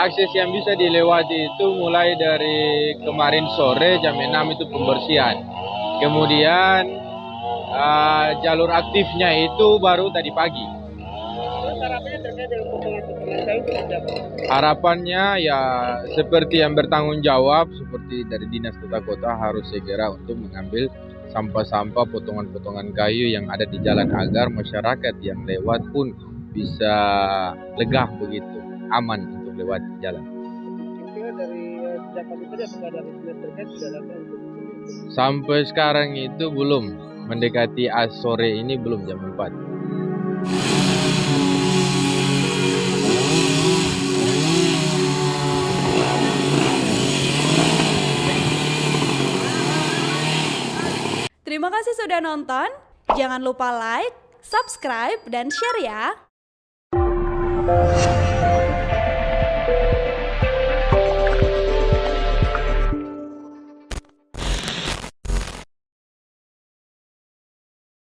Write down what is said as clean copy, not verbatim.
akses yang bisa dilewati itu mulai dari kemarin sore jam 6 itu pembersihan. Kemudian jalur aktifnya itu baru tadi pagi. Terus harapannya terkait dengan potongan-potongan kayu seperti apa? Harapannya ya seperti yang bertanggung jawab, seperti dari Dinas Tata Kota harus segera untuk mengambil sampah-sampah potongan-potongan kayu yang ada di jalan agar masyarakat yang lewat pun bisa lega begitu, aman untuk lewat jalan. Kira dari dapat itu apakah dari dinas terkait sudah datang untuk Sampai sekarang itu belum, mendekati sore ini belum jam 4. Terima kasih sudah nonton. Jangan lupa like, subscribe, dan share ya.